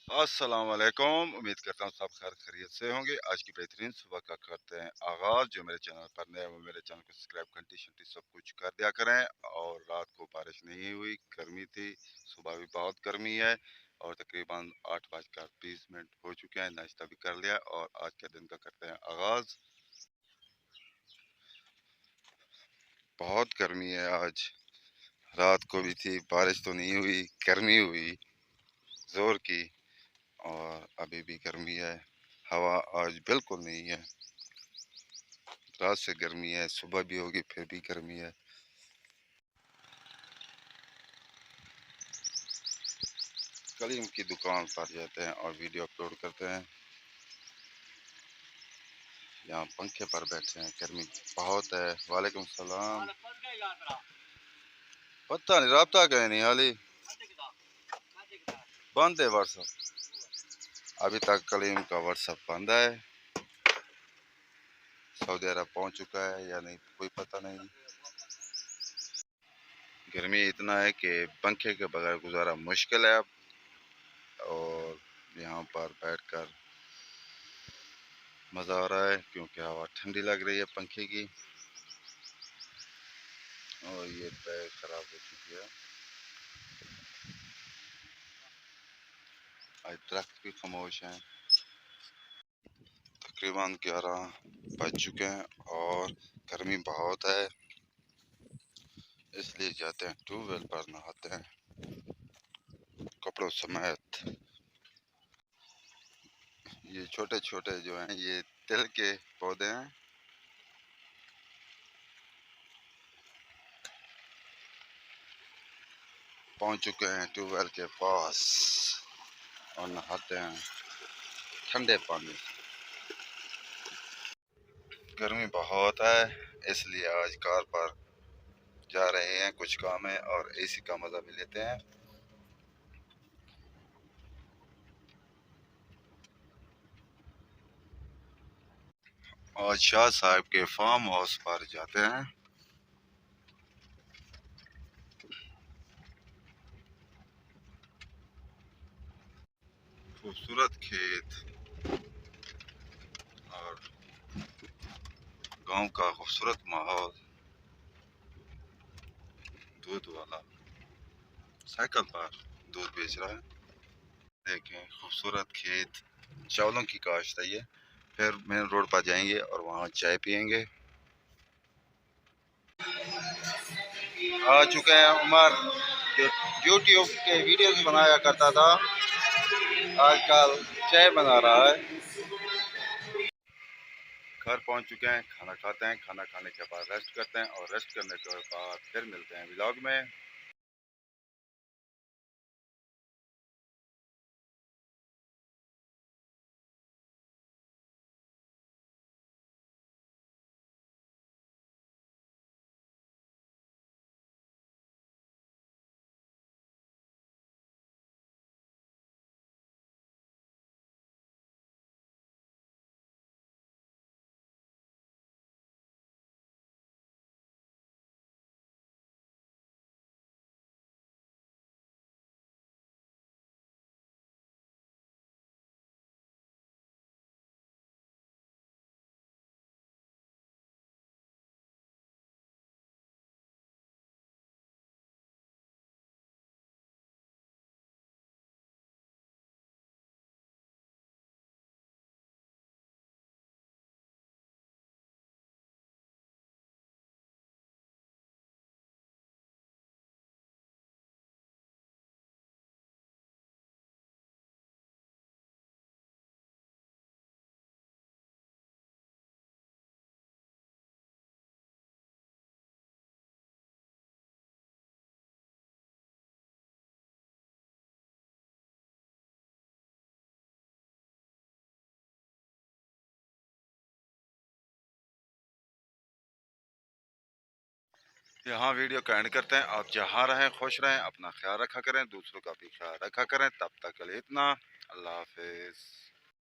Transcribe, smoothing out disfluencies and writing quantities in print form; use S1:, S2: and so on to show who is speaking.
S1: अस्सलाम वालेकुम। उम्मीद करता हूँ सब खैर खैरियत से होंगे। आज की बेहतरीन सुबह का करते हैं आगाज़। जो मेरे चैनल पर नए वो मेरे चैनल को सब्सक्राइब घंटी शंटी सब कुछ कर दिया करें। और रात को बारिश नहीं हुई, गर्मी थी, सुबह भी बहुत गर्मी है। और तकरीबन 8:20 हो चुके हैं। नाश्ता भी कर लिया और आज के दिन का करते हैं आगाज़। बहुत गर्मी है आज। रात को भी थी, बारिश तो नहीं हुई, गर्मी हुई ज़ोर की। और अभी भी गर्मी है। हवा आज बिल्कुल नहीं है। रात से गर्मी है, सुबह भी होगी फिर भी गर्मी है। करीम की दुकान पर जाते हैं और वीडियो अपलोड करते हैं। यहाँ पंखे पर बैठे हैं, गर्मी बहुत है। वालेकुम सलाम। पता नहीं राब्ता गए नहीं हाली बंद है व्हाट्सअप। अभी तक कलीम का व्हाट्सअप बंद है। सऊदी अरब पहुंच चुका है या नहीं कोई पता नहीं। गर्मी इतना है कि पंखे के बगैर गुजारा मुश्किल है अब। और यहाँ पर बैठकर मज़ा आ रहा है क्योंकि हवा ठंडी लग रही है पंखे की। और ये बैग ख़राब हो चुकी है। आज दरख्त भी खामोश हैं। तकरीबन 11 बज चुके हैं और गर्मी बहुत है, इसलिए जाते हैं ट्यूबवेल पर नहाते हैं कपड़ों समेत। ये छोटे छोटे जो हैं ये तिल के पौधे हैं। पहुंच चुके हैं ट्यूबवेल के पास और नहाते हैं ठंडे पानी। गर्मी बहुत है, इसलिए आज कार पर जा रहे हैं, कुछ काम है और एसी का मज़ा भी लेते हैं। और शाह साहब के फार्म हाउस पर जाते हैं। खूबसूरत खेत और गांव का खूबसूरत माहौल। दूध वाला साइकिल पर दूध बेच रहा है। देखें खूबसूरत खेत, चावलों की काश्त है ये। फिर मेन रोड पर जाएंगे और वहाँ चाय पियेंगे। आ चुके हैं उमर, जो यूट्यूब के वीडियोस बनाया करता था, आजकल चाय बना रहा है। घर पहुंच चुके हैं, खाना खाते हैं। खाना खाने के बाद रेस्ट करते हैं और रेस्ट करने के बाद फिर मिलते हैं व्लॉग में। यहाँ वीडियो का एंड करते हैं। आप जहाँ रहें खुश रहें, अपना ख्याल रखा करें, दूसरों का भी ख्याल रखा करें। तब तक के लिए इतना। अल्लाह हाफिज़।